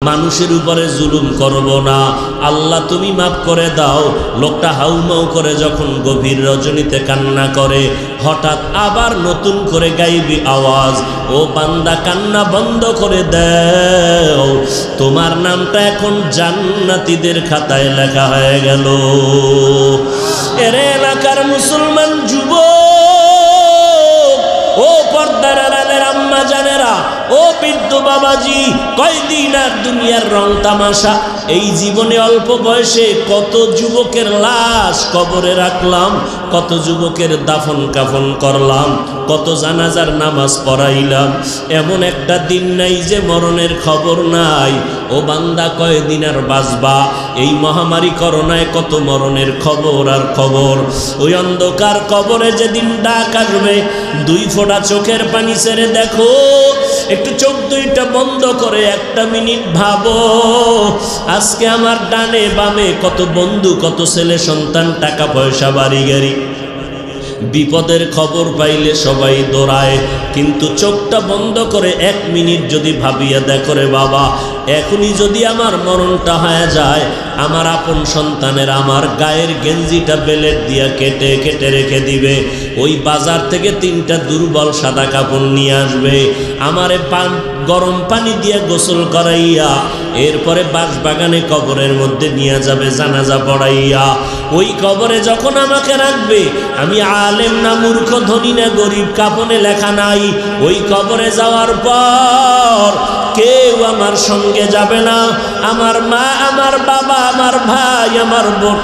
মানুষের উপরে জুলুম করব না, আল্লাহ তুমি মাফ করে দাও। লোকটা হাউমাউ করে যখন গভীর রজনীতে কান্না করে, হঠাৎ আবার নতুন করে গাইবি আওয়াজ, ও বান্দা কান্না বন্ধ করে দাও, তোমার নামটা এখন জান্নাতীদের খাতায় লেখা হয়ে গেল। এর এলাকার মুসলমান যুবক, ও পর্দার আড়ালের আম্মা জানেরা, ও বৃদ্ধ বাবাজি, কয়দিন আর দুনিয়ার রং তামাশা। এই জীবনে অল্প বয়সে কত যুবকের লাশ কবরে রাখলাম, কত যুবকের দাফন কাফন করলাম, কত জানাজার নামাজ পড়াইলাম। এমন একটা দিন নাই যে মরণের খবর নাই। ও বান্দা, কয়দিন আর বাঁচবা? এই মহামারী করোনায় কত মরণের খবর আর খবর। ওই অন্ধকার কবরে যেদিন ডাক আসবে, দুই ফোঁটা চোখের পানি ছেড়ে দেখো, একটু চোখ দুইটা বন্ধ করে একটা মিনিট ভাবো, আজকে আমার ডানে বামে কত বন্ধু, কত ছেলে সন্তান, টাকা পয়সা, বাড়ি গাড়ি। বিপদের খবর পাইলে সবাই দৌড়ায়, কিন্তু চোখটা বন্ধ করে এক মিনিট যদি ভাবিয়া দেখো রে বাবা, এখনই যদি আমার মরণটা হয়ে যায়, আমার আপন সন্তানের আমার গায়ের গেঞ্জিটা বেলেট দিয়া কেটে কেটে রেখে দিবে, ওই বাজার থেকে 3টা দুর্বল সাদা কাপড় নিয়ে আসবে, আমারে গরম পানি দিয়ে গোসল করাইয়া এরপরে বাঁশবাগানে কবরের মধ্যে নিয়ে যাবে জানাজা পড়াইয়া। ওই কবরে যখন আমাকে রাখবে, আমি আলেম না মূর্খ, ধনী না গরিব, কাপনে লেখা নাই। ওই কবরে যাওয়ার পর কেউ আমার সঙ্গে যাবে না, আমার মা, আমার বাবা, আমার ভাই, আমার বোন,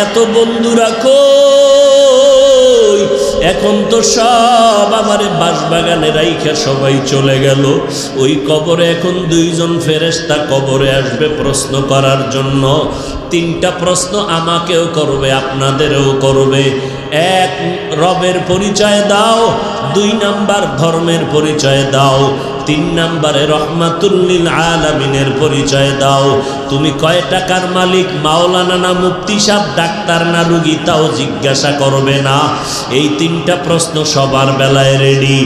এত বন্ধুরা কই? এখন তো সব আমারে বাঁশবাগানে রাইখা সবাই চলে গেল। ওই কবরে এখন 2জন ফেরেশতা কবরে আসবে প্রশ্ন করার জন্য। 3টা প্রশ্ন আমাকেও করবে, আপনাদেরও করবে। 1, রবের পরিচয় দাও। 2 নাম্বার, ধর্মের পরিচয় দাও। 3 নাম্বারে রহমাতুল লিল আলামিনের পরিচয় দাও। তুমি কয় টাকার মালিক, মাওলানা না মুফতি সাহেব, ডাক্তার না রুগী, তাও জিজ্ঞাসা করবে না। এই 3টা প্রশ্ন সবার বেলায় রেডি।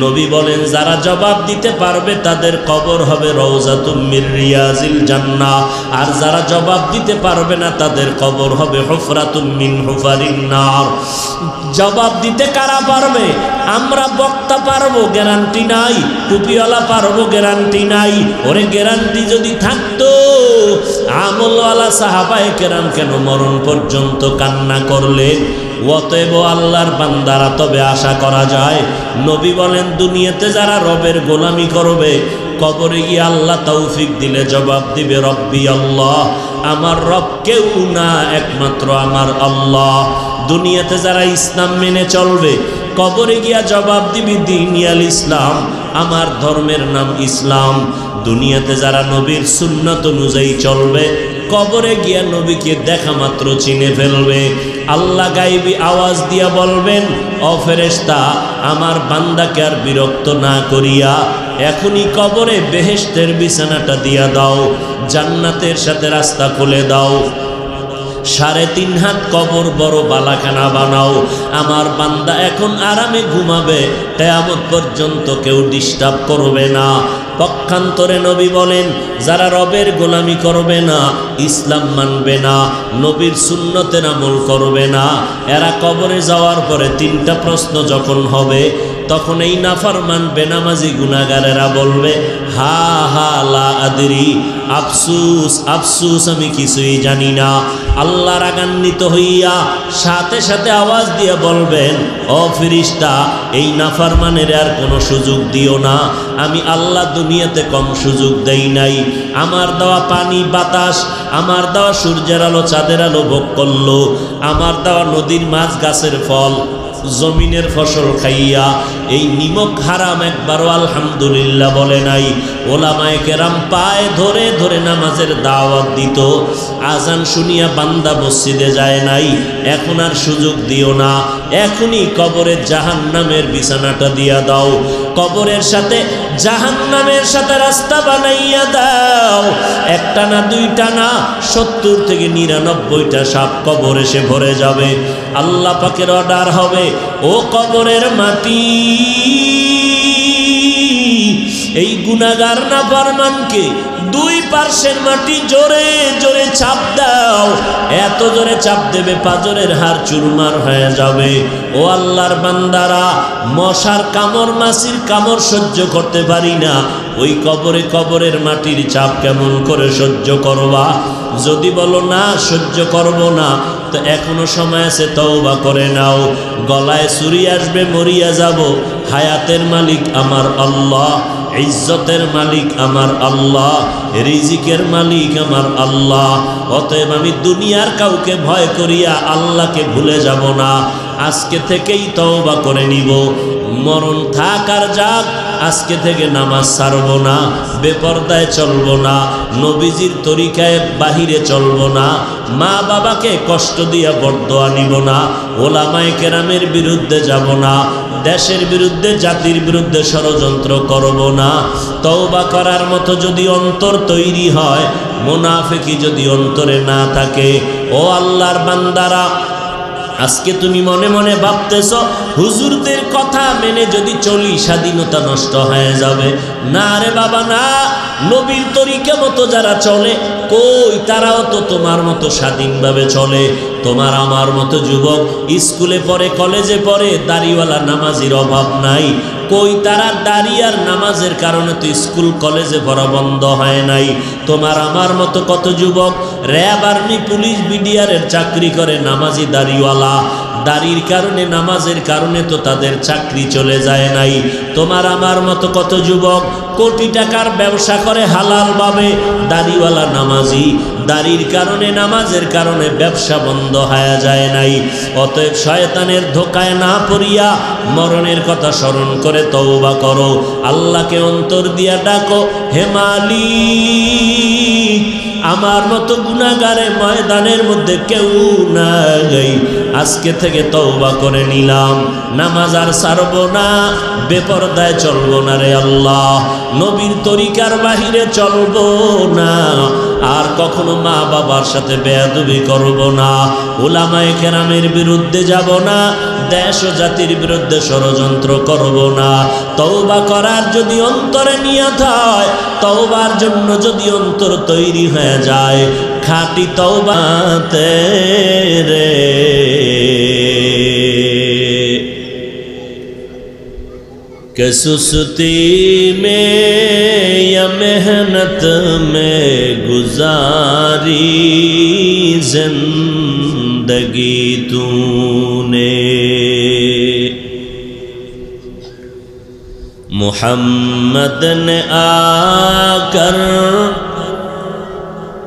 নবী বলেন, যারা জবাব দিতে পারবে তাদের কবর হবে রওজাতুম মির রিয়াজিল জান্নাহ, আর যারা জবাব দিতে পারবে না তাদের কবর হবে হুফরাতুম মিন হুফারিন নার। জবাব দিতে কারা পারবে? আমরা বক্তা পারবো, গ্যারান্টি নাই। টুপিওয়ালা পারবো, গ্যারান্টি নাই। ওরে গ্যারান্টি যদি থাকতো, আমলওয়ালা সাহাবায়ে কেরাম কেন মরণ পর্যন্ত কান্না করলেন? অতএব আল্লাহর বান্দারা, তবে আশা করা যায়, নবী বলেন, দুনিয়াতে যারা রবের গোলামি করবে, কবরে গিয়ে আল্লাহ তৌফিক দিলে জবাব দিবে, রব্বি আল্লাহ, আমার রব কেউ না, একমাত্র আমার আল্লাহ। দুনিয়াতে যারা ইসলাম মেনে চলবে, কবরে গিয়া জবাব দিবি, দীনিয়াল ইসলাম, আমার ধর্মের নাম ইসলাম। দুনিয়াতে যারা নবীর সুন্নাত অনুযায়ী চলবে, কবরে গিয়া নবীকে দেখা মাত্র চিনে ফেলবে। আল্লাহ গাইবি আওয়াজ দিয়া বলবেন, ও ফেরেশতা, আমার বান্দাকে আর বিরক্ত না করিয়া এখনই কবরে বেহেশতের বিছানাটা দিয়া দাও, জান্নাতের সাথে রাস্তা খুলে দাও। 3.5 হাত কবর বড় বালাখানা বানাও, আমার বান্দা এখন আরামে ঘুমাবে, কিয়ামত পর্যন্ত কেউ ডিস্টার্ব করবে না। পক্ষান্তরে নবী বলেন, যারা রবের গোলামি করবে না, ইসলাম মানবে না, নবীর সুন্নতের আমল করবে না, এরা কবরে যাওয়ার পরে 3টা প্রশ্ন যখন হবে, তখন এই নাফরমান বেনামাজি গুনাহগারেরা বলবে, হা হা লা আদরি, আফসুস আফসুস, আমি কিছুই জানি না। আল্লাহ রাগান্বিত হইয়া সাথে সাথে আওয়াজ দিয়ে বলবেন, ও ফেরেশতা, এই নাফরমানের আর কোনো সুযোগ দিও না। আমি আল্লাহ দুনিয়াতে কম সুযোগ দেই নাই। আমার দেওয়া পানি বাতাস, আমার দেওয়া সূর্যের আলো চাঁদের আলো ভোগ করলো, আমার দেওয়া নদীর মাছ গাছের ফল জমিনের ফসল খাইয়া এই নিমক হারাম একবারও আলহামদুলিল্লাহ বলে নাই। ওলামায়ে কেরাম পায়ে ধরে ধরে নামাজের দাওয়াত দিত, আজান শুনিয়া বান্দা মসজিদে যায় নাই। এখন আর সুযোগ দিও না, এখনই কবরের জাহান্নামের বিছানাটা দিয়া দাও, কবরের সাথে জাহান্নামের সাথে রাস্তা বানাইয়া দাও। 1টা না 2টা না, 70 থেকে 99টা সাপ কবর এসে ভরে যাবে। আল্লাহ পাকের অর্ডার হবে, ও কবরের মাটি, এই গুনাহগার নাফরমানকে দুই পার্শ্বের মাটি জোরে জোরে চাপ দাও, এত জোরে চাপ দেবে পাঁজরের হাড় চুরমার হয়ে যাবে। ও আল্লাহর বান্দারা, মশার কামড় মাছির কামড় সহ্য করতে পারি না, ওই কবরে কবরের মাটির চাপ কেমন করে সহ্য করবা? যদি বলো না সহ্য করব না, তো এখনো সময় আছে, তওবা করে নাও। গলায় ছুরি আসবে, মরিয়া যাব, হায়াতের মালিক আমার আল্লাহ, ইজ্জতের মালিক আমার আল্লাহ, রিজিকের মালিক আমার আল্লাহ। অতএব আমি দুনিয়ার কাউকে ভয় করিয়া আল্লাহকে ভুলে যাব না। আজকে থেকেই তওবা করে নিব। মরণ থাক আর যাক, আজকে থেকে নামাজ ছাড়ব না, বেপরদায় চলব না, নবীজির তরিকায় বাহিরে চলব না, মা বাবাকে কষ্ট দিয়া বরদোয়া নিব না, ওলামায়ে কেরামের বিরুদ্ধে যাব না, দেশের বিরুদ্ধে জাতির বিরুদ্ধে ষড়যন্ত্র করব না। তওবা করার মতো যদি অন্তর তৈরি হয়, মুনাফিকি যদি অন্তরে না থাকে, ও আল্লাহর বান্দারা, আজকে তুমি মনে মনে ভাবতেছ হুজুরদের কথা মেনে যদি চলি স্বাধীনতা নষ্ট হয়ে যাবে। না রে বাবা না, নবীর তরিকা মতো যারা চলে, কই তারাও তো তোমার মতো স্বাধীনভাবে চলে। তোমার আমার মতো যুবক স্কুলে পড়ে, কলেজে পড়ে, দাড়িওয়ালা নামাজির অভাব নাই। কই তারা দাড়ি আর নামাজের কারণে তো স্কুল কলেজে পড়া বন্ধ হয় নাই। তোমার আমার মতো কত যুবক র্যাব, আর্মি, পুলিশ, বিডিআরের চাকরি করে, নামাজি দাড়িওয়ালা, দাড়ির কারণে নামাজের কারণে তো তাদের চাকরি চলে যায় নাই। তোমার আমার মতো কত যুবক কোটি টাকার ব্যবসা করে হালালভাবে, দাড়িওয়ালা নামাজি, দাড়ির কারণে নামাজের কারণে ব্যবসা বন্ধ হয়ে যায় নাই। অতএব শয়তানের ধোকায় না পড়িয়া মরণের কথা স্মরণ করে তওবা করো, আল্লাহকে অন্তর দিয়া ডাকো, হে মালিক, আমার মতো গুনাহগারে ময়দানের মধ্যে কেউ নাই, আজকে থেকে তওবা করে নিলাম, নামাজ আর ছাড়ব না, বেপরদায় চলব না রে আল্লাহ, নবীর তরিকার বাহিরে চলব না, আর কখনো মা বাবার সাথে বেয়াদবি করব না, উলামায়ে কেরামের বিরুদ্ধে যাব না, দেশ ও জাতির বিরুদ্ধে ষড়যন্ত্র করব না। তওবা করার যদি অন্তরে নিয়ত হয়, তওবার জন্য যদি অন্তর তৈরি হয়ে যায়, খাঁটি তওবাতে রে कि सुस्ती में या मेहनत में गुजारी जिंदगी तूने, मुहम्मद ने आकर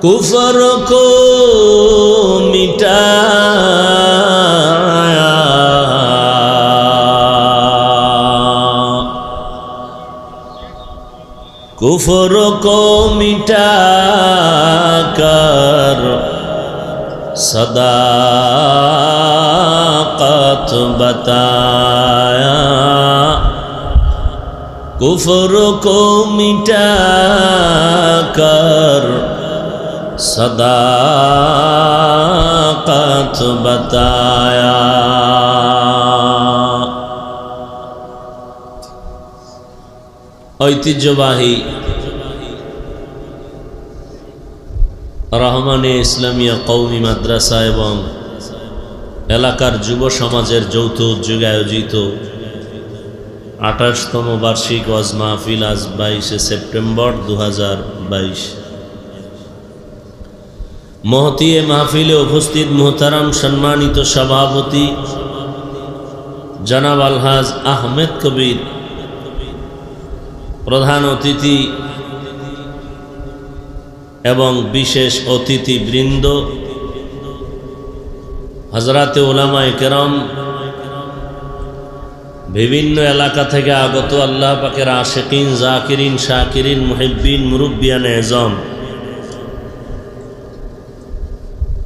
कुफर को मिटाया, कुफर को मिटाकर सदाकत बताया, कुफर को मिटाकर सदाकत बताया। ঐতিহ্যবাহী রহমানে ইসলামিয়া কওমি মাদ্রাসা এবং এলাকার যুব সমাজের যৌথ উদ্যোগে আয়োজিত 28তম বার্ষিক ওয়াজ মাহফিল আজ 22শে সেপ্টেম্বর 2022। মহতী এ মাহফিলে উপস্থিত মুহতারাম সম্মানিত সভাপতি জনাব আলহাজ আহমেদ কবির, প্রধান অতিথি এবং বিশেষ অতিথি বৃন্দ, হযরতে উলামায়ে কেরাম, বিভিন্ন এলাকা থেকে আগত আল্লাহ পাকের আশিকিন, জাকিরিন, শাকিরিন, মুহিব্বিন, মুরব্বিয়ান এজম,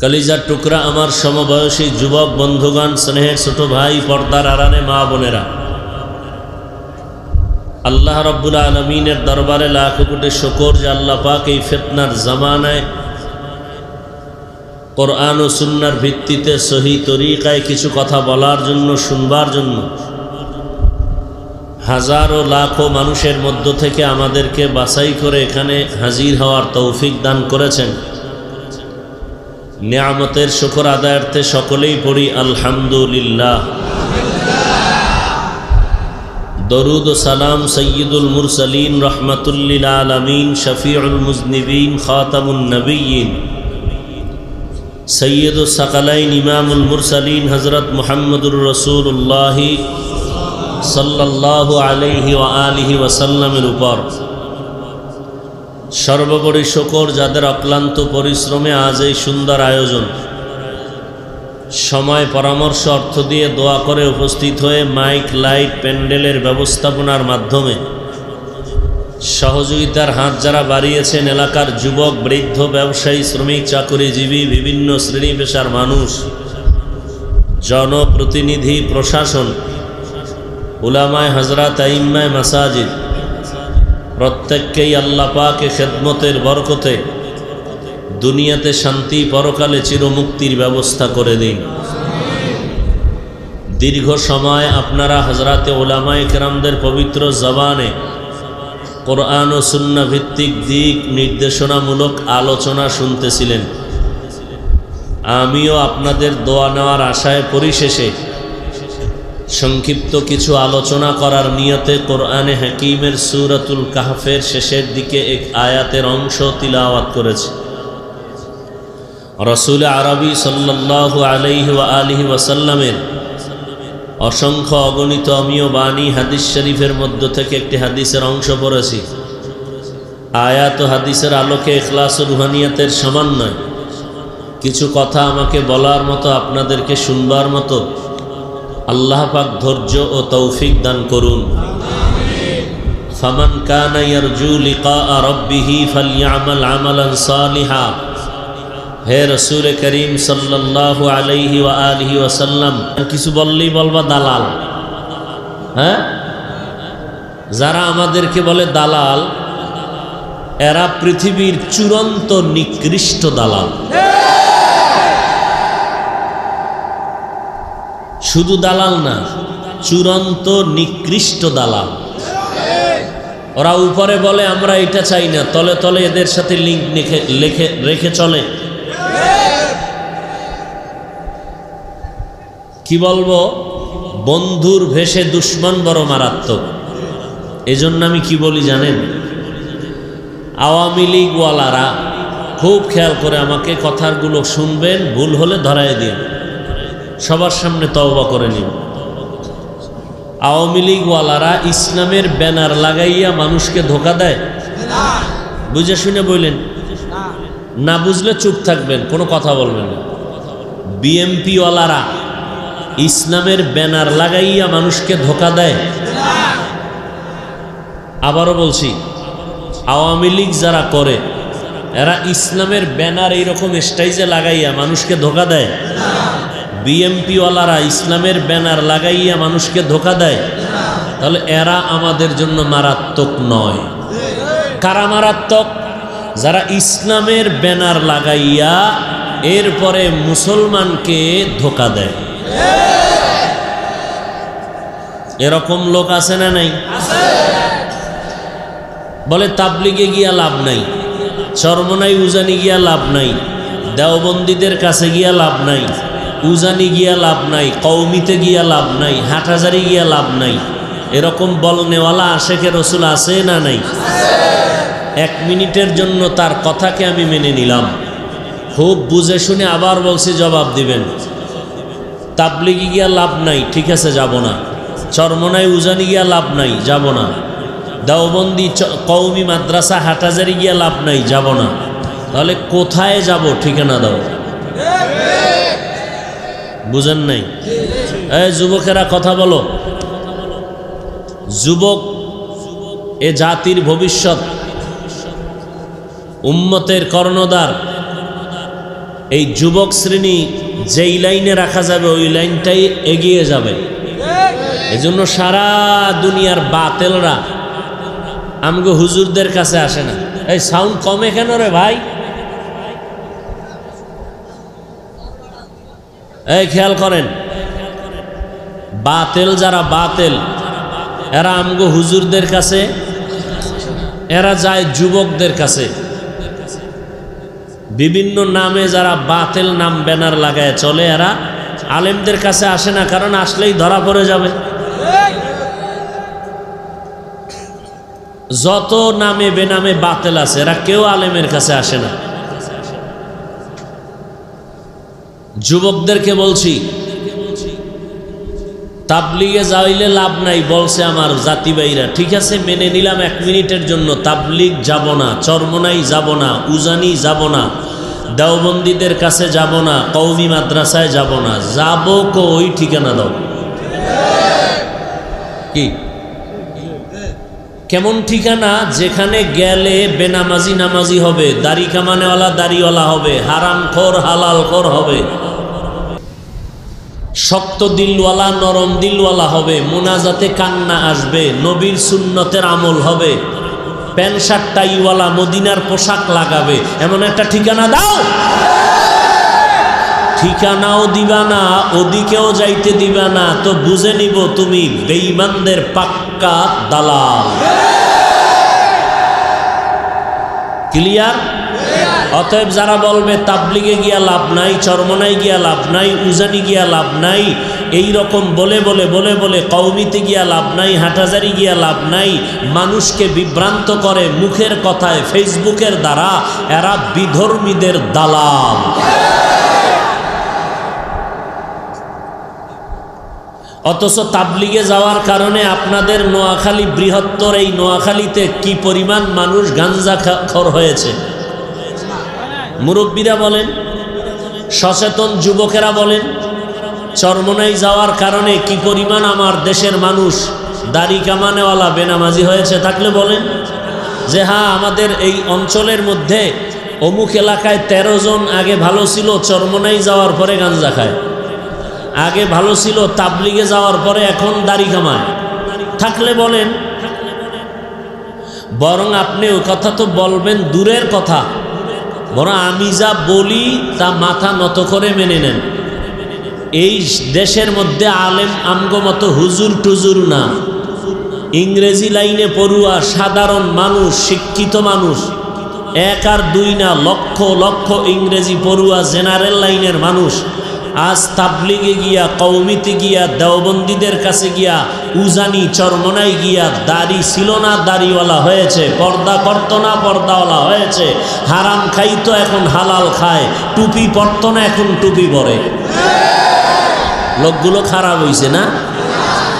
কলিজার টুকরা আমার সমবয়সী যুবক বন্ধুগণ, স্নেহের ছোট ভাই, পর্দার আড়ালে মা বোনেরা, আল্লাহ রাব্বুল আলামিনের দরবারে লাখ কোটি শুকর যে আল্লাহ পাক এই ফিতনার জামানায় কোরআন ও সুন্নাহর ভিত্তিতে সহি তরিকায় কিছু কথা বলার জন্য, শুনবার জন্য হাজারো লাখো মানুষের মধ্য থেকে আমাদেরকে বাছাই করে এখানে হাজির হওয়ার তৌফিক দান করেছেন। নিয়ামতের শুকর আদায়ার্থে সকলেই পড়ি আলহামদুলিল্লাহ। দরুদ ও সালাম সৈয়দুল মুরসালিন রহমাতুল্লিল আলামিন শফিউল মুজনিবিন খাতামুন নবিয়্যিন সৈয়দুস সাকালাইন ইমামুল মুরসালিন হযরত মুহাম্মদুর রাসূলুল্লাহ সাল্লাল্লাহু আলাইহি ওয়া আলিহি ওয়াসাল্লামের উপর সর্বোপরি শুকর যাদের অক্লান্ত পরিশ্রমে আজ এই সুন্দর আয়োজন, সময় পরামর্শ অর্থ দিয়ে দোয়া করে উপস্থিত হয়ে মাইক লাইট প্যান্ডেলের ব্যবস্থাপনার মাধ্যমে সহযোগিতার হাত যারা বাড়িয়েছেন, এলাকার যুবক বৃদ্ধ ব্যবসায়ী শ্রমিক চাকরিজীবী বিভিন্ন শ্রেণী পেশার মানুষ, জনপ্রতিনিধি প্রশাসন, উলামায়ে হযরত আইম্মায়ে মাসাজিদ প্রত্যেককেই আল্লাহ পাকের খেদমতের বরকতে দুনিয়াতে শান্তি পরকালে চিরমুক্তির ব্যবস্থা করে দিন। দীর্ঘ সময় আপনারা হযরতে উলামায়ে কেরামদের পবিত্র জবানে কোরআন ও সুন্নাহ ভিত্তিক দিক নির্দেশনামূলক আলোচনা শুনতেছিলেন। আমিও আপনাদের দোয়া নেওয়ার আশায় পরিশেষে সংক্ষিপ্ত কিছু আলোচনা করার নিয়তে কোরআনে হাকিমের সূরাতুল কাহফের শেষের দিকে এক আয়াতের অংশ তিলাওয়াত করেছি। রাসূল আরবি সাল্লাল্লাহু আলাইহি ওয়া আলিহি ওয়াসাল্লামের অসংখ্য অগণিত অমীয় বাণী হাদিস শরীফের মধ্য থেকে একটি হাদিসের অংশ পড়েছি। আয়াত ও হাদিসের আলোকে ইখলাস ও রুহানিয়াতের সমন্বয় কিছু কথা আমাকে বলার মতো, আপনাদেরকে শুনবার মতো আল্লাহ পাক ধৈর্য ও তৌফিক দান করুন। ফামান কানা ইয়ারজু লিকা রাব্বিহি ফালইআমাল আমালান সালিহা। হে রাসূল করিম সাল্লাল্লাহু আলাইহি ওয়া আলিহি ওয়াসাল্লাম, কিছু বললেই বলবা দালাল। হ্যাঁ, যারা আমাদেরকে বলে দালাল, এরা পৃথিবীর চূড়ান্ত নিকৃষ্ট দালাল। শুধু দালাল না, চূড়ান্ত নিকৃষ্ট দালাল। ওরা উপরে বলে আমরা এটা চাই না, তলে তলে এদের সাথে লিঙ্ক রেখে চলে। কি বলবো, বন্ধুর ভেষে দুশ্মন বড় মারাত্মক। এজন্য আমি কি বলি জানেন, আওয়ামী লীগওয়ালারা খুব খেয়াল করে আমাকে কথাগুলো শুনবেন, ভুল হলে ধরায় দিন, সবার সামনে তওবা করে নিন। আওয়ামী লীগওয়ালারা ইসলামের ব্যানার লাগাইয়া মানুষকে ধোঁকা দেয়। বুঝে শুনে বললেন, না বুঝলে চুপ থাকবেন, কোনো কথা বলবেন না। বিএমপিওয়ালারা ইসলামের ব্যানার লাগাইয়া মানুষকে ধোঁকা দেয়। আবারও বলছি, আওয়ামী লীগ যারা করে এরা ইসলামের ব্যানার এইরকম স্টাইজে লাগাইয়া মানুষকে ধোঁকা দেয়। বিএমপিওয়ালারা ইসলামের ব্যানার লাগাইয়া মানুষকে ধোঁকা দেয়। তাহলে এরা আমাদের জন্য মারাত্মক নয়। কারা মারাত্মক? যারা ইসলামের ব্যানার লাগাইয়া এরপরে মুসলমানকে ধোঁকা দেয়। এরকম লোক আছে না নাই? বলে তাবলিগে গিয়া লাভ নাই, চরমনাই উজানি গিয়া লাভ নাই, দেওবন্দীদের কাছে গিয়া লাভ নাই, উজানি গিয়া লাভ নাই, কওমিতে গিয়া লাভ নাই, হাটহাজারি গিয়া লাভ নাই। এরকম বলনেওয়ালা আশেকে রসুল আছে না নাই? এক মিনিটের জন্য তার কথাকে আমি মেনে নিলাম, খুব বুঝে শুনে আবার বলছি জবাব দিবেন। তাবলিগে গিয়া লাভ নাই, ঠিক আছে যাব না। চরমনাই উজানি গিয়া লাভ নাই, যাব না। দেওবন্দি কওমি মাদ্রাসা হাটহাজারি গিয়া লাভ নাই, যাব না। তাহলে কোথায় যাব? ঠিকানা দাও। বুঝেন নাই? এই যুবকেরা কথা বলো। যুবক এ জাতির ভবিষ্যৎ, উম্মতের কর্ণধার। এই যুবক শ্রেণী যেই লাইনে রাখা যাবে ওই লাইনটাই এগিয়ে যাবে। এজন্য সারা দুনিয়ার বাতেলরা আমগো হুজুরদের কাছে আসে না। এই সাউন্ড কমে কেন রে ভাই? এই খেয়াল করেন, বাতেল যারা বাতেল এরা আমগো হুজুরদের কাছে, এরা যায় যুবকদের কাছে। বিভিন্ন নামে যারা বাতিল নাম ব্যানার লাগায় চলে, এরা আলেমদের কাছে আসে না, কারণ আসলেই ধরা পড়ে যাবে। যত নামে বেনামে বাতিল আছে, এরা কেউ আলেমের কাছে আসে না। যুবকদেরকে বলছি, তাবলিগে যাইলে লাভ নাই, বলছে আমার জাতি ভাইরা। ঠিক আছে, মেনে নিলাম 1 মিনিটের জন্য। তাবলিগ যাব না, চরমনাই যাব না, উজানি যাব না, দেওবন্দীদের কাছে যাব না, কওমি মাদ্রাসায় যাব না। যাব কই? ঠিকানা দাও। কি কেমন ঠিকানা? যেখানে গেলে বেনামাজি নামাজি হবে, দাড়ি কামানেওয়ালা দাড়িওয়ালা হবে, হারাম খোর হালাল খোর হবে, শক্ত দিলওয়ালা নরম দিলওয়ালা হবে, মোনাজাতে কান্না আসবে, নবীর সুন্নতের আমল হবে, প্যান্ট শার্ট টাইওয়ালা মদিনার পোশাক লাগাবে। এমন একটা ঠিকানা দাও। ঠিকানাও দিবা না, ওদিকেও যাইতে দিবা না, তো বুঝে নিব তুমি বেঈমানদের পাক্কা দালাল। ক্লিয়ার? অতএব যারা বলবে তাবলিগে গিয়া লাভ নাই, চরমনাই গিয়া লাভ নাই, উজানি গিয়া লাভ নাই, এই রকম বলে বলে বলে বলে কওমিতে গিয়া লাভ নাই, হাটাজারি গিয়া লাভ নাই, মানুষকে বিভ্রান্ত করে মুখের কথায়, ফেসবুকের দ্বারা, এরা বিধর্মীদের দালাল। অথচ তাবলিগে যাওয়ার কারণে আপনাদের নোয়াখালী বৃহত্তর, এই নোয়াখালীতে কি পরিমাণ মানুষ গাঞ্জাখোর হয়েছে। মুরব্বীরা বলেন, সচেতন যুবকেরা বলেন, চরমনাই যাওয়ার কারণে কি পরিমাণ আমার দেশের মানুষ দাড়ি কামানেওয়ালা বেনামাজি হয়েছে। থাকলে বলেন যে হ্যাঁ, আমাদের এই অঞ্চলের মধ্যে অমুক এলাকায় 13 জন আগে ভালো ছিল, চরমনাই যাওয়ার পরে গাঞ্জা খায়। আগে ভালো ছিল, তাবলিগে যাওয়ার পরে এখন দাড়ি কামায়। থাকলে বলেন। বরং আপনি ওই কথা তো বলবেন দূরের কথা, বরং আমি যা বলি তা মাথা নত করে মেনে নেন। এই দেশের মধ্যে আলেম আমগো মতো হুজুর টুজুর না, ইংরেজি লাইনে পড়ুয়া সাধারণ মানুষ, শিক্ষিত মানুষ, 1 আর 2 না, লক্ষ লক্ষ ইংরেজি পড়ুয়া জেনারেল লাইনের মানুষ আজ তাবলিগে গিয়া, কওমিতে গিয়া, দেওবন্দীদের কাছে গিয়া, উজানি চরমনাই গিয়া দাড়ি ছিল না দাড়িওয়ালা হয়েছে, পর্দা করত না পর্দাওয়ালা হয়েছে, হারাম খাইতো এখন হালাল খায়, টুপি পরত না এখন টুপি পরে। লোকগুলো খারাপ হইছে না?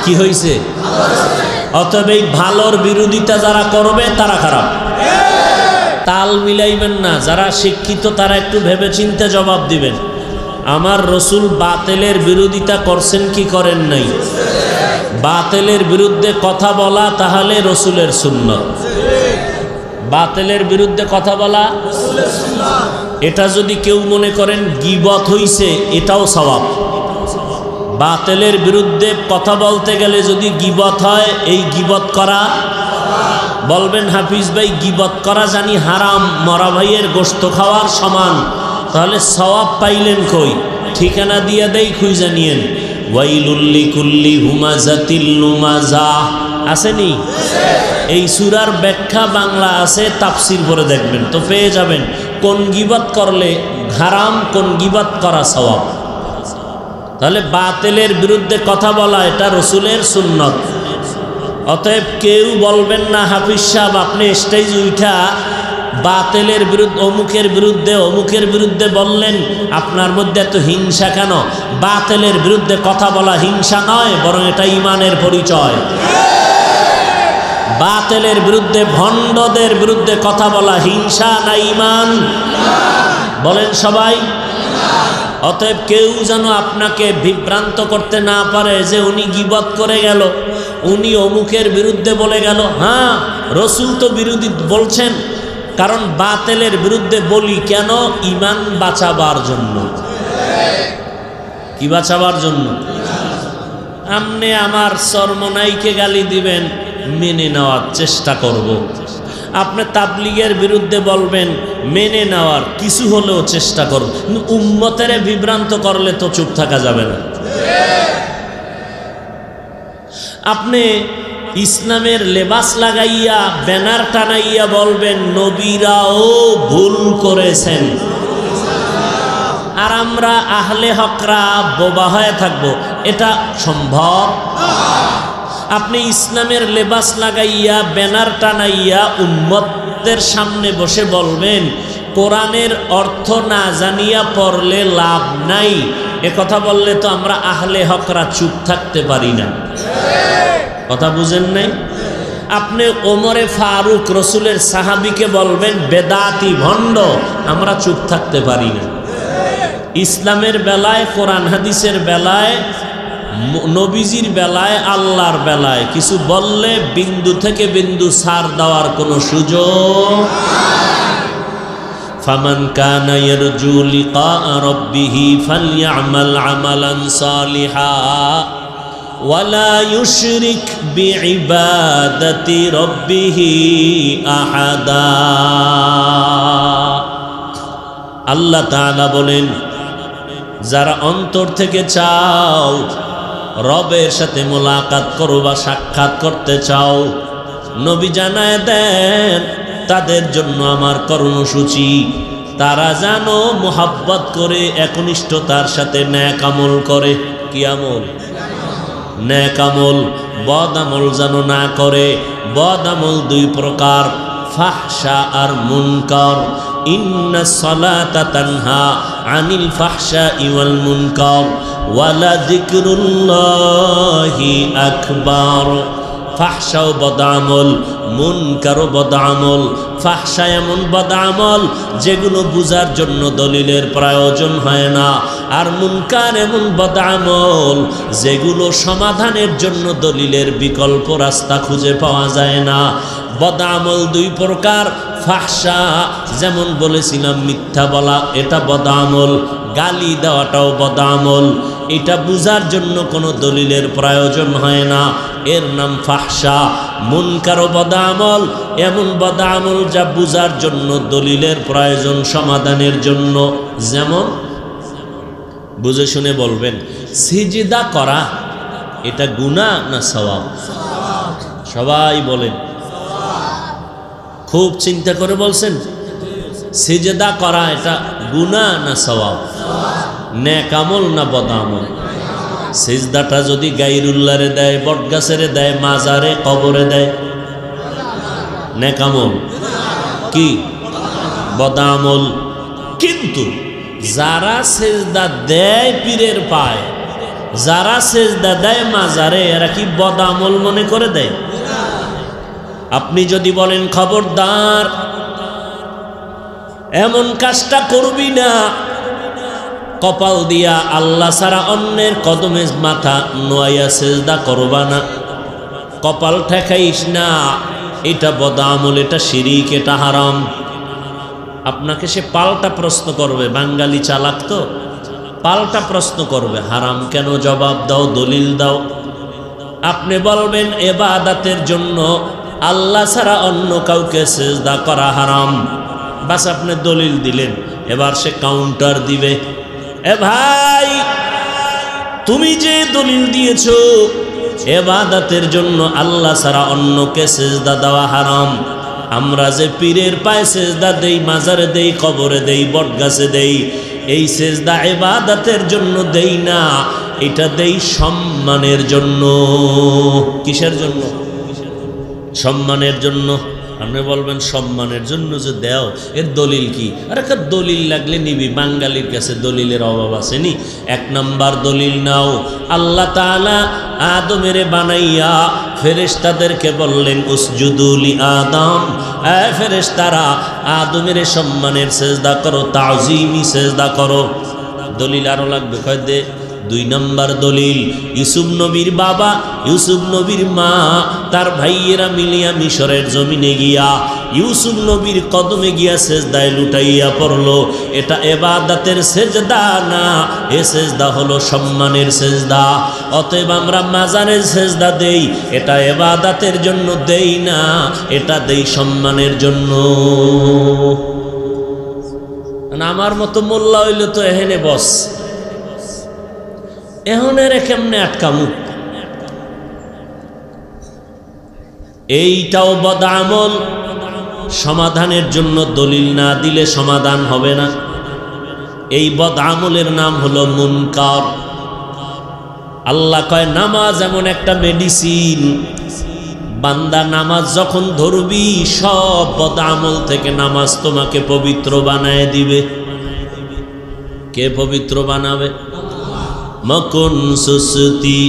কি হইছে? অতএব এই ভালোর বিরোধিতা যারা করবে তারা খারাপ। তাল মিলাইবেন না। যারা শিক্ষিত তারা একটু ভেবেচিন্তে জবাব দিবেন। আমার রসুল বাতিলের বিরোধিতা করছেন কি করেন নাই? বাতিলের বিরুদ্ধে কথা বলা তাহলে রসুলের সুন্নত। বাতিলের বিরুদ্ধে কথা বলা, এটা যদি কেউ মনে করেন গীবত হইছে, এটাও সওয়াব। বাতিলের বিরুদ্ধে কথা বলতে গেলে যদি গীবত হয়, এই গীবত করা, বলবেন হাফিজ ভাই গীবত করা জানি হারাম, মরা ভাইয়ের গোশত খাওয়ার সমান, তাহলে সওয়াব পাইলেন কই? ঠিকানা দিয়ে দেই, খুঁজে নিয়েন। ওয়াইলুল লিকুল্লি হুমাজাতিল লুমাজা আসেনি? এই সূরার ব্যাখ্যা বাংলা আছে, তাফসীর পড়ে দেখবেন তো পেয়ে যাবেন কোন গীবত করলে হারাম, কোন গীবত করা সওয়াব। তাহলে বাতিলের বিরুদ্ধে কথা বলা এটা রসুলের সুন্নত। অতএব কেউ বলবেন না হাফিজ সাহেব আপনি স্টেজ উঠা বাতিলের বিরুদ্ধে, অমুকের বিরুদ্ধে, অমুকের বিরুদ্ধে বললেন, আপনার মধ্যে এত হিংসা কেন? বাতিলের বিরুদ্ধে কথা বলা হিংসা নয়, বরং এটা ঈমানের পরিচয়। বাতিলের বিরুদ্ধে, ভণ্ডদের বিরুদ্ধে কথা বলা হিংসা না ঈমান? বলেন সবাই। অতএব কেউ যেন আপনাকে বিভ্রান্ত করতে না পারে যে উনি গীবত করে গেল, উনি অমুকের বিরুদ্ধে বলে গেল। হ্যাঁ, রসুল তো বিরোধী বলছেন, কারণ বাতিলের বিরুদ্ধে বলি কেন? ঈমান বাঁচাবার জন্য। কি বাঁচাবার জন্য? আপনি আমার চরমনাইকে গালি দিবেন, মেনে নেওয়ার চেষ্টা করব। আপনি তাবলিগের বিরুদ্ধে বলবেন, মেনে নেওয়ার কিছু হলেও চেষ্টা করব। কিন্তু উম্মতের বিভ্রান্ত করলে তো চুপ থাকা যাবে না। আপনি ইসলামের লেবাস লাগাইয়া ব্যানার টানাইয়া বলবেন নবীরাও ভুল করেছেন, আর আমরা আহলে হকরা বোবা হয়ে থাকবো, এটা সম্ভব? আপনি ইসলামের লেবাস লাগাইয়া ব্যানার টানাইয়া উম্মতের সামনে বসে বলবেন কোরআনের অর্থ না জানিয়া পড়লে লাভ নাই, এ কথা বললে তো আমরা আহলে হকরা চুপ থাকতে পারি না। কথা বুঝেন নাই? আপনি ওমরে ফারুক রসুলের সাহাবীকে বলবেন বেদাতি ভণ্ড, আমরা চুপ থাকতে পারি না। ইসলামের বেলায়, কোরআন হাদিসের বেলায়, নবীজির বেলায়, আল্লাহর বেলায় কিছু বললে বিন্দু থেকে বিন্দু ছাড় দেওয়ার কোনো সুযোগ। ফামান কানা ইয়ারজু লিকা রাব্বিহি ফালইআমাল আমালান সালিহা ওয়ালা ইউশরিক বিইবাদাতি রাব্বিহি আহাদা। আল্লাহ তাআলা বলেন, যারা অন্তর থেকে চাও রবের সাথে মোলাকাত করো বা সাক্ষাৎ করতে চাও, নবী জানায় দেন তাদের জন্য আমার কর্মসূচি, তারা যেন মোহাব্বত করে একনিষ্ঠতার সাথে নেক আমল করে। কি আমল? নেক আমল। বদ আমল যেন না করে। বদ আমল দুই প্রকার, ফাহশা আর মুনকার। ইন্না সালাতা তানহা আনিল ফাহশাই ওয়াল মুনকার ওয়ালা যিকরুল্লাহি আকবার। ফাহশাও বদআমল, মুনকারও বদআমল। ফাহশা এমন বদআমল যেগুলো বুঝার জন্য দলিলের প্রয়োজন হয় না, আর মুনকার এমন বদআমল যেগুলো সমাধানের জন্য দলিলের বিকল্প রাস্তা খুঁজে পাওয়া যায় না। বদআমল দুই প্রকার। ফাহশা যেমন বলেছিলাম মিথ্যা বলা, এটা বদআমল। গালি দেওয়াটাও বদআমল, এটা বুঝার জন্য কোনো দলিলের প্রয়োজন হয় না, এর নাম ফাহশা। মুনকারও বদআমল, এমন বদআমল যা বুঝার জন্য দলিলের প্রয়োজন সমাধানের জন্য। যেমন বুঝে শুনে বলবেন, সিজদা করা এটা গুনাহ না সওয়াব? সবাই বলেন, খুব চিন্তা করে বলছেন। সিজদা করা এটা গুনাহ না সওয়াব? নেক আমল না বদআমল? সিজদাটা যদি গায়রুল্লাহরে দেয়, বটগাছেরে দেয়, মাজারে, কবরে দেয়, নেক আমল কি? বদআমল। কিন্তু যারা সিজদা দেয় পীরের পায়, যারা সিজদা দেয় মাজারে, এরা কি বদআমল মনে করে দেয়? আপনি যদি বলেন খবরদার এমন কাজটা করবি না, কপাল দিয়া আল্লাহ ছাড়া অন্যের কদমে মাথা নোয়াইয়া সিজদা করবা না, কপাল ঠেকাইস না, এটা বদআমল, এটা শিরিক, এটা হারাম। আপনাকে সে পাল্টা প্রশ্ন করবে, বাঙালি চালাক তো, পাল্টা প্রশ্ন করবে, হারাম কেন? জবাব দাও, দলিল দাও। আপনি বলবেন ইবাদতের জন্য আল্লাহ ছাড়া অন্য কাউকে সিজদা করা হারাম, বাস আপনি দলিল দিলেন। এবার সে কাউন্টার দিবে, এ ভাই তুমি যে দলিল দিয়েছো ইবাদতের জন্য আল্লাহ ছাড়া অন্যকে সিজদা দেওয়া হারাম, আমরা যে পীরের পায়ে সিজদা দেই, মাজারে দেই, কবরে দেই, বটগাছে দেই, এই সিজদা ইবাদতের জন্য দেই না, এটা দেই সম্মানের জন্য। কিসের জন্য? সম্মানের জন্য। আপনি বলবেন সম্মানের জন্য যে দেও, এর দলিল কি? আর একটা দলিল লাগলে নিবি, বাঙালির কাছে দলিলের অভাব আসেনি। এক নাম্বার দলিল নাও, আল্লাহ তাআলা আদমের বানাইয়া ফেরেশতাদেরকে বললেন উসজুদু লি আদম, এ ফেরেশতারা আদমের সম্মানের সিজদা করো, তাজিমি সিজদা করো। দলিল আরো লাগবে, কয় দে। দুই নম্বর দলিল, ইউসুফ নবীর বাবা, ইউসুফ নবীর মা, তার ভাইয়েরা মিলিয়া মিশরের জমিনে গিয়া ইউসুফ নবীর কদমে গিয়া সেজদায় লুটাইয়া পড়লো। এটা ইবাদতের সেজদা না, এ সেজদা হলো সম্মানের সেজদা। অতএব আমরা মাজারের সেজদা দেই, এটা ইবাদতের জন্য দেই না, এটা দেই সম্মানের জন্য। আমার মতো মোল্লা হইলে তো এহেনে বস, এহনের কেমনে আটকামু? এইটাও বদআমল, সমাধানের জন্য দলিল না দিলে সমাধান হবে না। এই বদআমলের নাম হলো মুনকার। আল্লাহ কয় নামাজ এমন একটা মেডিসিন, বান্দা নামাজ যখন ধরবি সব বদআমল থেকে নামাজ তোমাকে পবিত্র বানায় দিবে। কে পবিত্র বানাবে? মকুন সুস্তি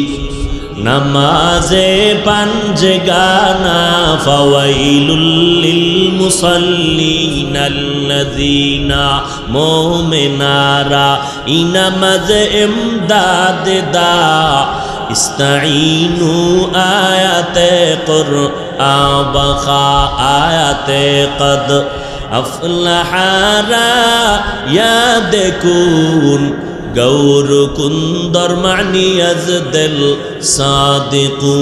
নামাজে পাঞ্জে গানা ফাওয়াইলুল লিল মুসাল্লিন আল্লাযিনা মুমিনারা ইনামাজ ইমদাদ দা ইস্তাঈনু আয়াতে কুরআন বাখা আয়াতে কদ আফলাহারা ইয়াদকুন গৌর কুন্দর মানি আজদল সাদিকুন।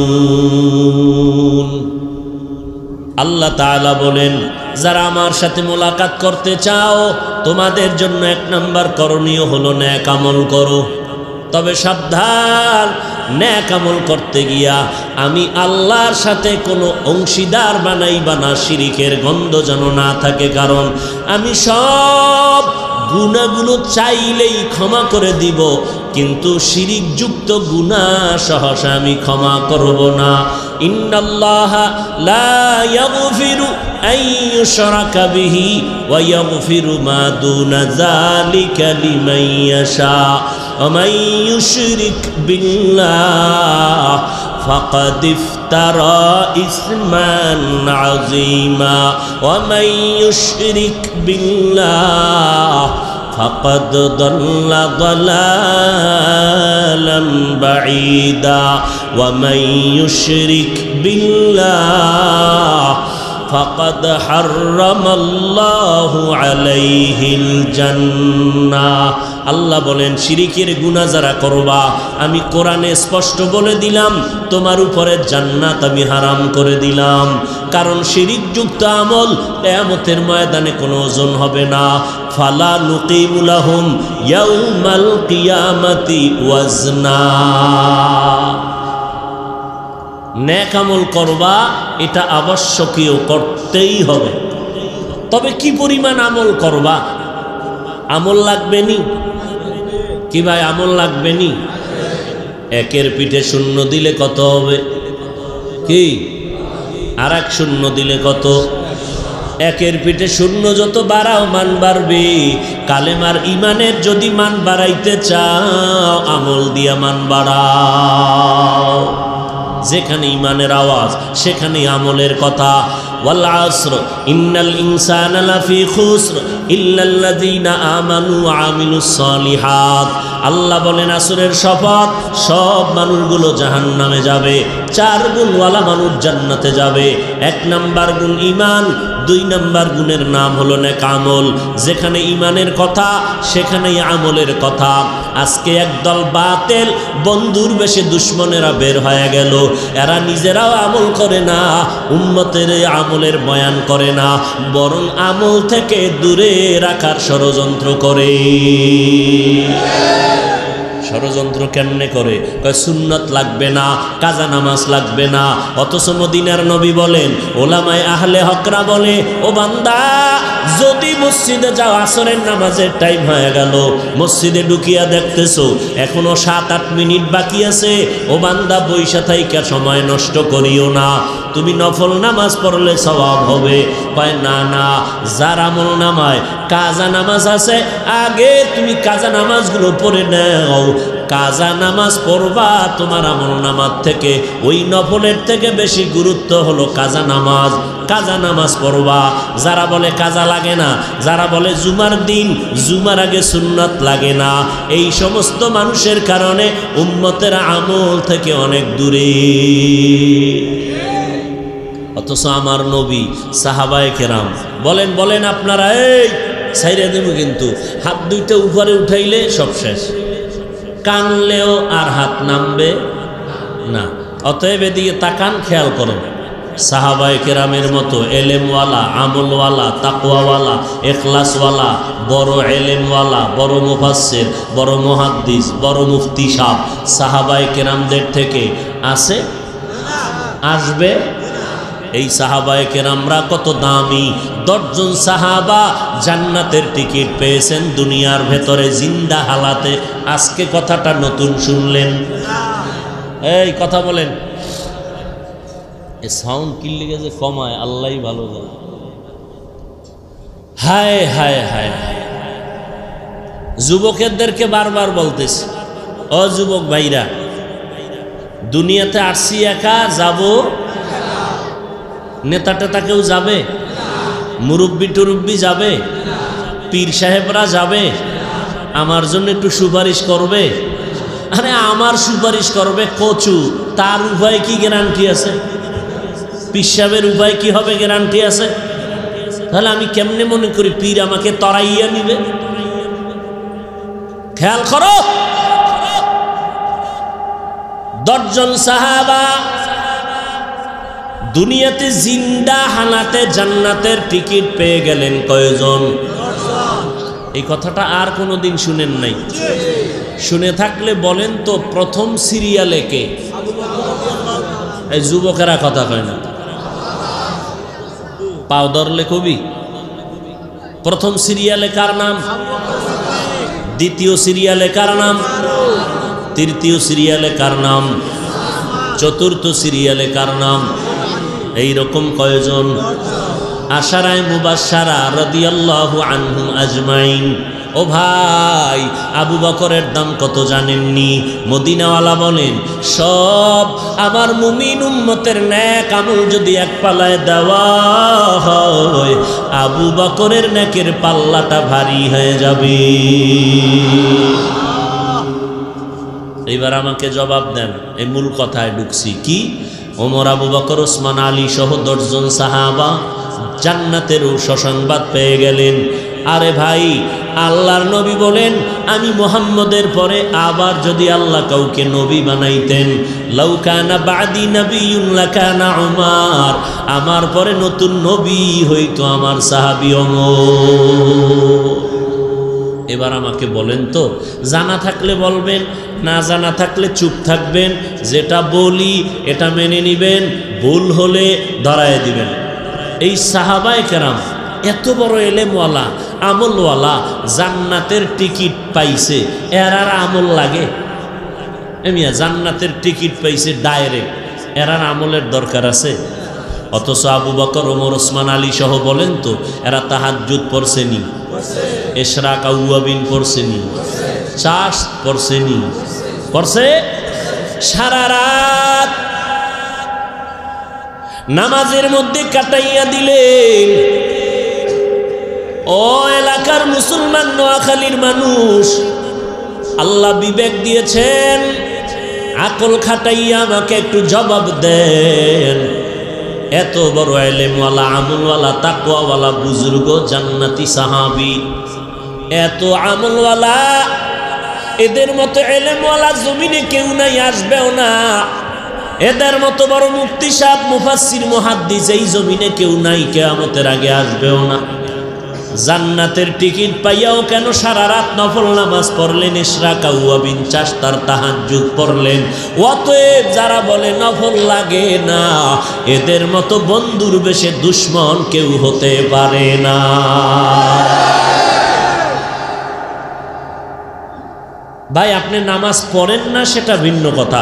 আল্লাহ তাআলা বলেন, যারা আমার সাথে মোলাকাত করতে চাও তোমাদের জন্য এক নাম্বার করণীয় হলো নেক আমল করো। তবে সাবধান, নেক আমল করতে গিয়া আমি আল্লাহর সাথে কোনো অংশীদার বানাইবা না, শিরিকের গন্ধ যেন না থাকে। কারণ আমি সব গুনাহগুলো চাইলেই ক্ষমা করে দিব, কিন্তু শিরিক যুক্ত গুনাহ সহসা আমি ক্ষমা করব না। ইন্নাল্লাহা লা ইয়াগফিরু আন ইউশরাকা বিহি ওয়া ইয়াগফিরু মা দুনা যালিকা লিমান ইয়াশা ওয়া মান ইউশরিক বিল্লাহ ফাকাদ ইফতারা ইসমান আযীমা ওয়া মান ইউশরিক বিল্লাহ ফাকাদ দাল্লা দালালান বাঈদা ওয়া মান ইউশরিক বিল্লাহ ফাকাদ হারামাল্লাহু আলাইহিল জান্নাহ। আল্লাহ বলেন, শিরিকের গুনাহ যারা করবা আমি কোরআনে স্পষ্ট বলে দিলাম তোমার উপরে জান্নাত আমি হারাম করে দিলাম। কারণ শিরিক যুক্ত আমল কিয়ামতের ময়দানে কোনো ওজন হবে না। ফালা নুকিমু লাহুম ইয়াউমাল কিয়ামাতি ওয়াজনা। নেক আমল করবা এটা আবশ্যকীয়, করতেই হবে। তবে কি পরিমাণ আমল করবা? আমল লাগবে নি কি ভাই? আমল লাগবে নি? একের পিঠে শূন্য দিলে কত হবে? কি আর এক শূন্য দিলে কত? একের পিঠে শূন্য যত বাড়াও মান বাড়বে। কালেমার ইমানের যদি মান বাড়াইতে চাও আমল দিয়া মান বাড়াও। যেখানে ইমানের আওয়াজ সেখানে আমলের কথা। ওয়াল আসর ইন্নাল ইনসানা লাফি খুসর ইল্লাল্লাযীনা আমানু ওয়া আমিলুস সালিহাত। আল্লাহ বলেন, আসরের শপথ, সব মানুষগুলো জাহান্নামে যাবে, 4 গুণওয়ালা মানুষ জান্নাতে যাবে। 1 নাম্বার গুণ ঈমান, 2 নাম্বার গুণের নাম হলো নেক আমল। যেখানে ঈমানের কথা সেখানেই আমলের কথা। আজকে একদল বাতিল বন্ধুর বেশে দুশমনেরা বের হয়ে গেল। এরা নিজেরাও আমল করে না, উম্মতের আমলের বয়ান করে না, বরং আমল থেকে দূরে রাখার ষড়যন্ত্র করে। ষড়যন্ত্র কেমনে করে? কয় সুন্নত লাগবে না, কাজা নামাজ লাগবে না। অথচ মদিনার নবী বলেন, ওলামায়ে আহলে হকরা বলে, ও বান্দা যদি মসজিদে যাও আসরের নামাজের টাইম হয়ে গেল, মসজিদে ঢুকিয়া দেখতেছো এখনো 7-8 মিনিট বাকি আছে, ও বান্দা বইসা থাইকা সময় নষ্ট করিও না, তুমি নফল নামাজ পড়লে সওয়াব হবে। কয় না না, যার আমল নামায় কাজা নামাজ আছে আগে তুমি কাজা নামাজগুলো পড়ে নাও। কাজা নামাজ পড়বা, তোমার আমল নামাজ থেকে ওই নফলের থেকে বেশি গুরুত্ব হলো কাজা নামাজ। কাজা নামাজ পড়বা। যারা বলে কাজা লাগে না, যারা বলে জুমার দিন জুমার আগে সুন্নাত লাগে না, এই সমস্ত মানুষের কারণে উম্মতের আমল থেকে অনেক দূরে। অথচ আমার নবী সাহাবায়ে কেরাম বলেন বলেন আপনারা এই ছাইরা দেব, কিন্তু হাত দুইটা উপরে উঠাইলে সব শেষ, কানলেও আর হাত নামবে না। অতএব এদিকে তাকান, খেয়াল করুন। সাহাবায়ে কেরামের মতো এলেমওয়ালা, আমলওয়ালা, তাকওয়াওয়ালা, ইখলাসওয়ালা, বড় এলেমওয়ালা, বড় মুফাসসির, বড় মুহাদ্দিস, বড় মুফতি সাহেব সাহাবায়ে কেরামদের থেকে আছে, আসবে। এই সাহাবায়ে কেরামরা কত দামি। 10 জন সাহাবা জান্নাতের টিকিট পেয়েছেন দুনিয়ার ভেতরে জিন্দা হালাতে। আজকে কথাটা নতুন শুনলেন? এই কথা বলেন। এ সাউন্ড কিনলে গেছে কমায়, আল্লাহই ভালো জানে। হায় হায় হায়, যুবকদেরকে বারবার বলতেছি, ও যুবক ভাইরা, দুনিয়াতে আসছি একা, যাব নেতা টেতা কেউ যাবে? মুরব্বি টুরব্বি যাবে? পীর সাহেবরা যাবে? আমার জন্য একটু সুপারিশ করবে? আরে আমার সুপারিশ করবে কচু, তার উপায় কি গ্যারান্টি আছে? পীর সাহেবের উপায় কি হবে গ্যারান্টি আছে? তাহলে আমি কেমনে মনে করি পীর আমাকে তরাইয়া নিবে? খেয়াল করো, 10 জন সাহাবা দুনিয়াতে জিন্দা হালাতে জান্নাতের টিকিট পেয়ে গেলেন। কয়জন? এই কথাটা আর কোনোদিন শুনেন নাই? শুনে থাকলে বলেন তো প্রথম সিরিয়ালে কে? এই যুবকেরা কথা কয় না, পাও ধরলে কবি। প্রথম সিরিয়ালে কার নাম? দ্বিতীয় সিরিয়ালে কার নাম? তৃতীয় সিরিয়ালে কার নাম? চতুর্থ সিরিয়ালে কার নাম? এইরকম কয়জন? আশারায়ে মুবাশশারা রাদিয়াল্লাহু আনহুম আজমাইন। ও ভাই, আবু বকরের দাম কত জানেননি? মদিনাওয়ালা বলেন, সব আমার মুমিন উম্মতের নেক আমল যদি এক পাল্লায় দেওয়া হয়, আবু বকরের নেকের পাল্লাটা ভারী হয়ে যাবে। এইবার আমাকে জবাব দেন, এই মূল কথায় ঢুকছি। কি? ওমর, আবু বকর, ওসমান, আলী সহ 10 জন সাহাবা জান্নাতের সুসংবাদ পেয়ে গেলেন। আরে ভাই, আল্লাহর নবী বলেন, আমি মুহাম্মদের পরে আবার যদি আল্লাহ কাউকে নবী বানাইতেন, লাউ কানা বাদি নবিয়্যুন লাকানা উমর, আমার পরে নতুন নবী হইতো আমার সাহাবী ওমর। এবার আমাকে বলেন তো, জানা থাকলে বলবেন, না জানা থাকলে চুপ থাকবেন। যেটা বলি এটা মেনে নিবেন, ভুল হলে ধরায় দিবেন। এই সাহাবায়ে কেরাম এত বড় এলেমওয়ালা, আমলওয়ালা, জান্নাতের টিকিট পাইছে, এর আর আমল লাগে? এমিয়া জান্নাতের টিকিট পাইছে ডাইরেক্ট, এর আর আমলের দরকার আছে? অথচ আবু বকর, ওমর, ওসমান, আলী সহ বলেন তো, এরা তাহাজ্জুদ পড়ছেনি? ইশরাক আউয়াবিন পড়ছেনি? চাষ পড়ছেনি? পড়ছে? সারা রাত নামাজের মধ্যে কাটাইয়া দিলেন। ও এলাকার মুসলমান, নোয়াখালীর মানুষ, আল্লাহ বিবেক দিয়েছেন, আকল খাটাইয়া আমাকে একটু জবাব দেন। এত বড় এলেমওয়ালা, আমলওয়ালা, তাকওয়াওয়ালা বুজুর্গ, জান্নাতি সাহাবী, এত আমলওয়ালা, এদের মতো এলেমওয়ালা জমিনে কেউ নাই, আসবেও না। এদের মতো বড় মুফতি সাহেব, মুফাসসির, মুহাদ্দিস এই জমিনে কেউ নাই, কিয়ামতের আগে আসবেও না। জান্নাতের টিকিট পাইয়াও কেন সারা রাত নফল নামাজ পড়লেন, ইশরাক আউয়াবিন, চারটার তাহাজ্জুদ পড়লেন। অতএব যারা বলে নফল লাগে না, এদের মতো বন্ধুর বেশে দুশ্মন কেউ হতে পারে না। ভাই, আপনি নামাজ পড়েন না সেটা ভিন্ন কথা,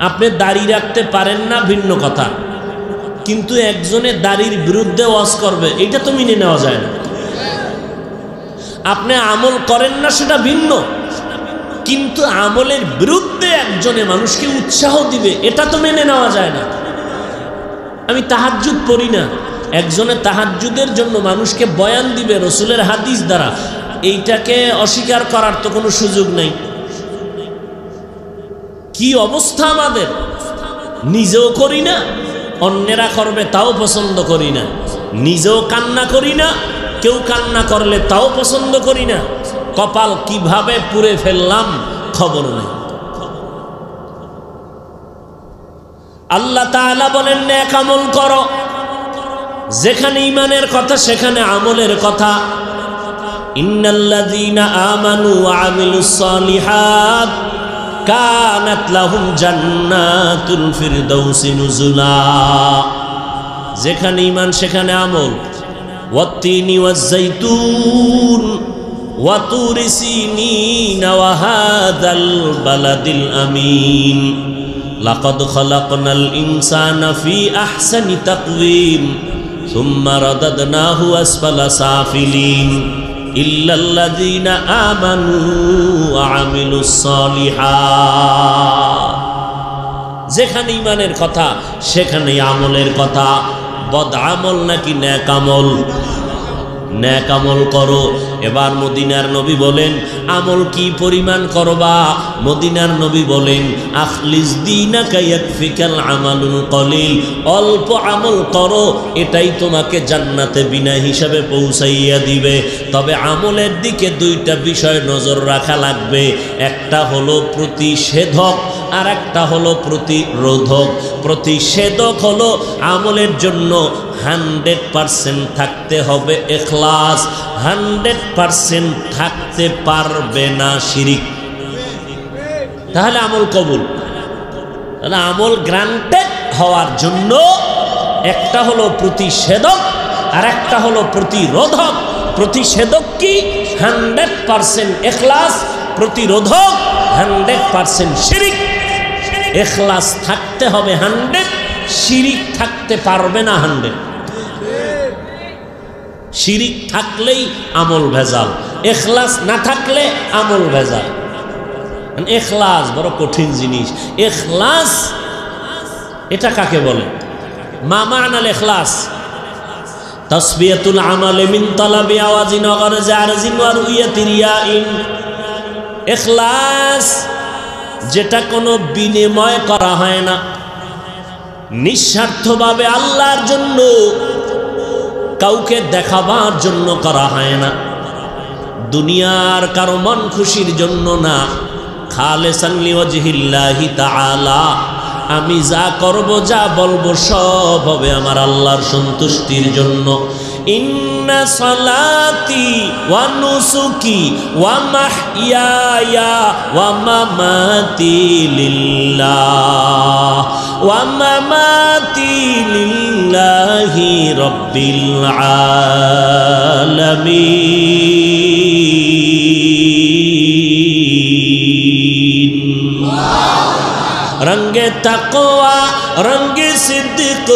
আপনি দাড়ি রাখতে পারেন না ভিন্ন কথা, কিন্তু একজনে দাড়ির বিরুদ্ধে ওয়াজ করবে, এটা তো মেনে নেওয়া যায় না। আপনি আমল করেন না সেটা ভিন্ন, কিন্তু আমলের বিরুদ্ধে একজনে মানুষকে উৎসাহ দিবে, এটা তো মেনে নেওয়া যায় না। আমি তাহাজ্জুদ পড়ি না, একজনে তাহাজ্জুদের জন্য মানুষকে বয়ান দিবে রসুলের হাদিস দ্বারা, এইটাকে অস্বীকার করার তো কোনো সুযোগ নেই। কি অবস্থা আমাদের! নিজেও করি না, অন্যেরা করবে তাও পছন্দ করি না, নিজেও কান্না করি না, কেউ কান্না করলে তাও পছন্দ করি না। কপাল কিভাবে পুড়ে ফেললাম খবর নেই। আল্লাহ তাআলা বলেন, নেক আমল করো। যেখানে ঈমানের কথা সেখানে আমলের কথা। ইন্নাল্লাযীনা আমানু ওয়া আমিলুস সালিহাত কানাত লাহুম জান্নাতুল ফিরদাউসি নুজুলা। যেখানে ঈমান সেখানে আমল। ওয়াত্তিনি ওয়াজ্জাইতুন ওয়া তুরি সিনিন ওয়া হাযাল বালাদিল আমিন লাকাদ খালাকনাল ইনসানা ফি আহসানি তাকওয়িম সুম্মা রাদাদনাহু আসফালা সাফিলিন ইল্লাল্লাযীনা আমানু ওয়া আমিলুস সালিহাত। যেখানে ঈমানের কথা সেখানে আমলের কথা। বদ আমল নাকি নেক আমল? নেক আমল করো। এবার মদিনার নবী বলেন আমল কি পরিমাণ করবা? মদিনার নবী বলেন আখলিস দীনাকা ইয়াকফিকাল আমালুল কলিল, অল্প আমল করো, এটাই তোমাকে জান্নাতে বিনা হিসাবে পৌঁছাইয়া দিবে। তবে আমলের দিকে দুইটা বিষয় নজর রাখা লাগবে, একটা হলো প্রতিষেধক আর একটা হলো প্রতিরোধক। প্রতিষেধক হলো আমলের জন্য 100% থাকতে হবে ইখলাস, 100% থাকতে পারবে না শিরিক, তাহলে আমল কবুল। তাহলে আমল গ্রান্টেড হওয়ার জন্য একটা হলো প্রতিষেধক আর একটা হলো প্রতিরোধক। প্রতিষেধক কি? 100% ইখলাস, প্রতিরোধক 100% শিরিক। ইখলাস থাকতে হবে 100, শিরিক থাকতে পারবে না 100। শিরিক থাকলেই আমল ভেজাল, ইখলাস না থাকলে আমল ভেজাল। ইখলাস বড় কঠিন জিনিস। ইখলাস এটা কাকে বলে? মা মা'নাল ইখলাস? তাসবিয়াতুল আমালি মিন তালাবি আওয়াজিন ওয়া গরজি আরজিন ওয়া রুয়াতি রিয়াইন। ইখলাস যেটা কোনো বিনিময় করা হয় না, নিঃস্বার্থভাবে আল্লাহর জন্য, কাউকে দেখাবার জন্য করা হয় না, দুনিয়ার কারো মন খুশির জন্য না, খালেসান লিওয়াজহিল্লাহি তাআলা। আমি যা করব যা বলবো সব হবে আমার আল্লাহর সন্তুষ্টির জন্য। ইন্না সালাতি ওয়া নুসুকি ওয়া মাহইয়ায়া ওয়া মামাতি লিল্লাহ ওয়া মামাতি লিল্লাহি রাব্বিল আলামিন। रंगे तक़वा रंगे सिद्दीक़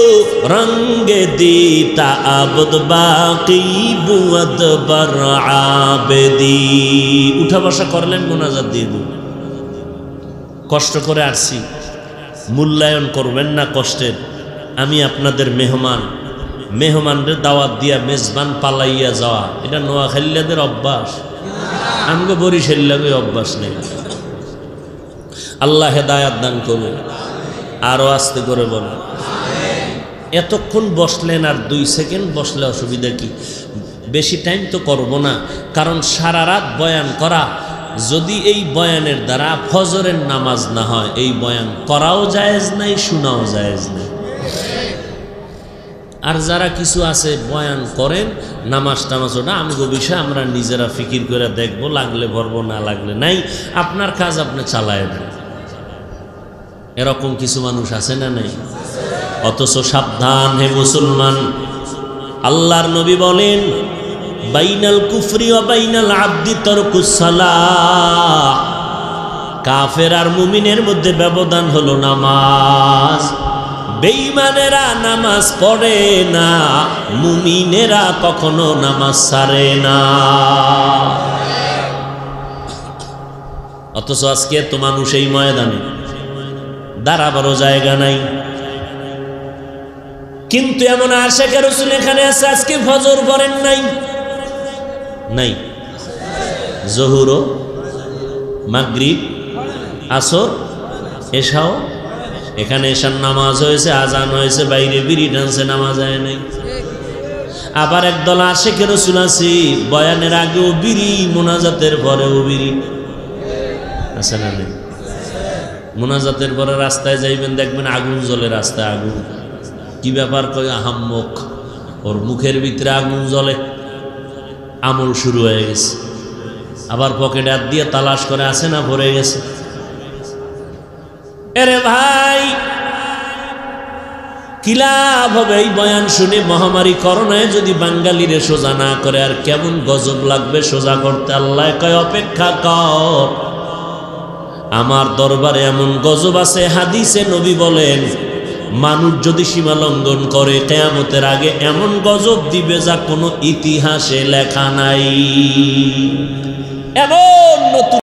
रंगे दीता आबद बाकी बुअद बर आबदी। उठा बसा करलेन मोनाजात दिए दिन। कष्ट करे आसছি, মূল্যায়ন করবেন না কষ্টের। আমি আপনাদের মেহমান, মেহমানদের দাওয়াত দিয়া মেজবান পালাইয়া যাওয়া এটা নোয়াখালীদের অভ্যাস, আমগো বরিশালের অভ্যাস নেই। আল্লাহ হেদায়াত দান করুন। আরো আস্তে করে বলুন। এতক্ষণ বসলেন আর 2 সেকেন্ড বসলে অসুবিধা কি? বেশি টাইম তো করব না, কারণ সারা রাত বয়ান করা, যদি এই বয়ানের দ্বারা ফজরের নামাজ না হয় এই বয়ান করাও জায়েজ নাই, শোনাও জায়েজ নাই। আর যারা কিছু আছে বয়ান করেন নামাজ টামাজ, ওটা আমগো বিষয়, আমরা নিজেরা ফিকির করে দেখবো, লাগলে ভরবো না লাগলে নাই, আপনার কাজ আপনি চালায় দেন। এরকম কিছু মানুষ আছে না নাই? অথচ সাবধান হে মুসলমান, আল্লাহর নবী বলেন বাইনাল কুফরি ওয়া বাইনাল আবদি তারকুস সালাহ। কাফের আর মুমিনের মধ্যে ব্যবধান হলো নামাজ। বেঈমানেরা নামাজ পড়ে না, মুমিনেরা কখনো নামাজ ছাড়ে না। অথচ আজকে এত মানুষ এই ময়দানে, দাঁড়াবারও জায়গা নাই। কিন্তু এমন আশিকে রাসূল এখানে আছে, আজকে ফজর পড়েন নাই, নাই জোহর, মাগরিব, আসর, এশাও। এখানে এশার নামাজ হয়েছে, আজান হয়েছে, বাইরে বিড়ি টানছে, নামাজ হয় নাই। আবার একদল আশিকে রাসূল আছে, বয়ানের আগেও বিড়ি, মোনাজাতের পরেও বিড়ি। আছে না নেই? মোনাজাতের পরে রাস্তায় যাইবেন, দেখবেন আগুন জ্বলে, রাস্তায় আগুন। কি ব্যাপার? কই আহাম্মক, ওর মুখের ভিতরে আগুন জ্বলে, আমল শুরু হয়ে গেছে। আবার পকেটে হাত দিয়ে তালাশ করে, আসে না ভরে গেছে। এরে ভাই, কি লাভ হবে এই বয়ান শুনে? মহামারী করোনায় যদি বাঙালিরে সোজা না করে আর কেমন গজব লাগবে সোজা করতে। আল্লাহ কয় অপেক্ষা কর, আমার দরবারে এমন গজব আছে। হাদিসে নবী বলেন মানুষ যদি সীমা লঙ্ঘন করে কিয়ামতের আগে এমন গজব দিবে যা কোনো ইতিহাসে লেখা নাই। এমন নতুন